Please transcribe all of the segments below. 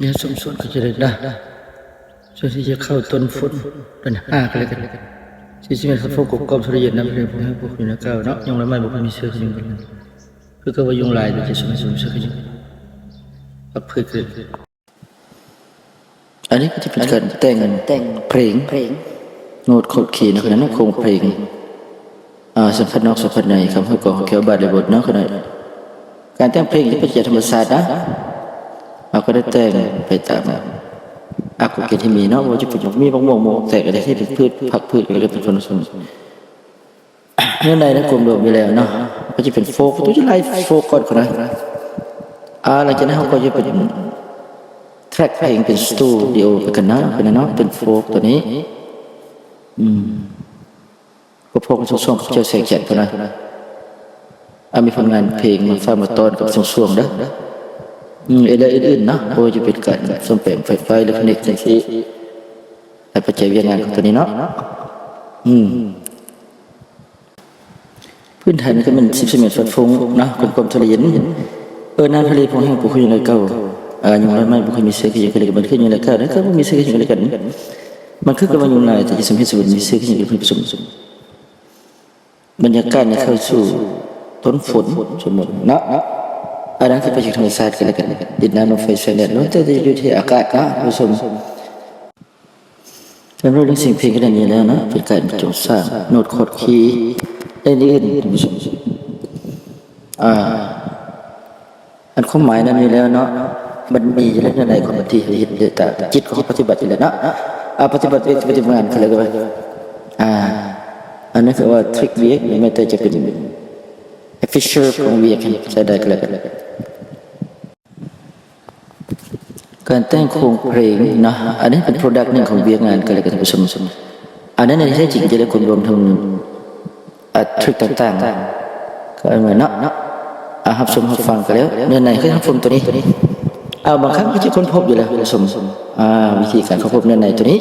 เนี่ยสมส่วนก็จะได้ส่วนที่จะเข้าต้นฝนเป็นห้ากันเลยกันที่จะเป็นฝนกบกอมสุริยันน้ำเรือพวกให้พวกอยู่ในเก้าเนาะยงละไม่บอกมีเสื้อขึ้นกันคือก็ว่ายุงลายแต่จะสมัยสมเสื้อขึ้นปักเพื่อเกิดอันนี้ก็จะเป็นการแต่งเพลงโน้ตขดขีดนะคนนั้นโครงเพลงสัมผัสนอกสัมผัสในคำพูดของเขียวบาดในบทเนาะคนนั้นการแต่งเพลงที่เป็นธรรมศาสตร์นะเราก็ได้แต่งไปตามอากุเกณฑ์ที่มีเนาะว่าจะเป็นมีบางโมแต่อะไรที่เป็นพืชผักพืชอะไรก็เป็นส่วนเนื้อในนะกลมรวมไปแล้วเนาะก็จะเป็นโฟกตัวจะไล่โฟกก่อนคนนั้นหลังจากนั้นเขาก็จะเป็นแทร็กเพลงเป็นสตูดิโอกันนะเป็นเนาะเป็นโฟกตัวนี้ก็พวกส่งกับเจ้าเสกแจกคนนั้นมีผลงานเพลงมาฟังมาตอนกับส่วงเด้ออะไรอื่นๆนะโอ้จะเป็นการส่งเปลี่ยนไฟหรือคอนเนคชั่นที่ปัจจัยวิญญาณของตัวนี้เนาะพื้นฐานก็เป็น10 ฟัดฟงนะกลมๆทะเลยินน้ำทะเลพงแห้งปุกขึ้นอย่างไรเก่ายังไม่บุคคลมีเสื้อขึ้นอย่างไรมันขึ้นอย่างไรเก่าแล้วก็มีเสื้อขึ้นอย่างไรกันมันคือกับวันยุงลายแต่จะสมเหตุสมผลมีเสื้อขึ้นอย่างไรผสมบรรยากาศเข้าสู่ต้นฝนสมมตินะอันนั้นคือประจักษ์ธรรมศาสตร์กันแล้วกันดินน้ำลมไฟแสงแดดล้วนแต่จะอยู่ที่อากาศนะผู้ชมเป็นเรื่องสิ่งเพลงกันอย่างนี้แล้วนะเป็นการจดสร้างโน้ตคอร์ดคีย์ได้นี่อื่นผู้ชมอันความหมายนั้นมีแล้วเนาะมันมีอยู่แล้วในความที่เห็นเลยแต่จิตของปฏิบัติอยู่แล้วเนาะปฏิบัติงานเขาเลยก็ว่าอันนั้นคือว่าทริคเวียกไม่แต่จะเป็นฟิชเชอร์ของเวียกใช้ได้ก็แล้วกันการแต่งโครงเพลงนะอันนี้เป็นโปรดักต์หนึ่งของเวียกงานก็เลยกันท่านผู้ชมอันนั้นในที่จริงจะได้คนรวมทั้งทริคต่างๆก็เหมือนเนาะรับชมรับฟังกันแล้วเนื้อในคือรับชมตัวนี้บางครั้งก็จะค้นพบอยู่แล้วท่านผู้ชมวิธีการค้นพบเนื้อในตัวนี้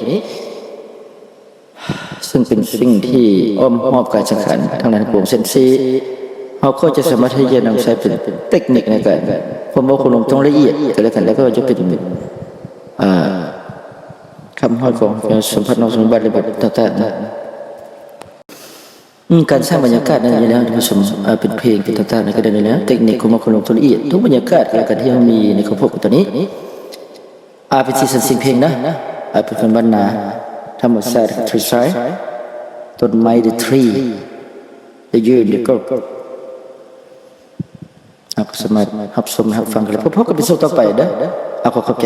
ซึ่งเป็นสิ่งที่อ้อมมอบการสังขารทางด้านกลุ่มเซนซีเขาก็จะสามารถที่จะนำใช้เป็นเทคนิคในการผมบอกคุณลงตรงละเอียดแต่ละกันแล้วก็จะเป็นคำห้อยของสัมผัสนอกสมบัติในบทต่างๆการสร้างบรรยากาศนั้นอยู่แล้วท่านผู้ชมเป็นเพลงเป็นต่างๆในกระดานนี้แล้วเทคนิคของมันคุณลงตรงละเอียดทุกบรรยากาศการที่มีในคำพูดตัวนี้เป็นสีสันสิ่งเพลงนะเป็นคนบรรณาธรรมศาสตร์ทรีไซด์ต้นไม้ the tree the year the go สมัยรับชมรับฟังกันแล้วพบกันเป็นโซ่ต่อไปเด้อขอขอบใจ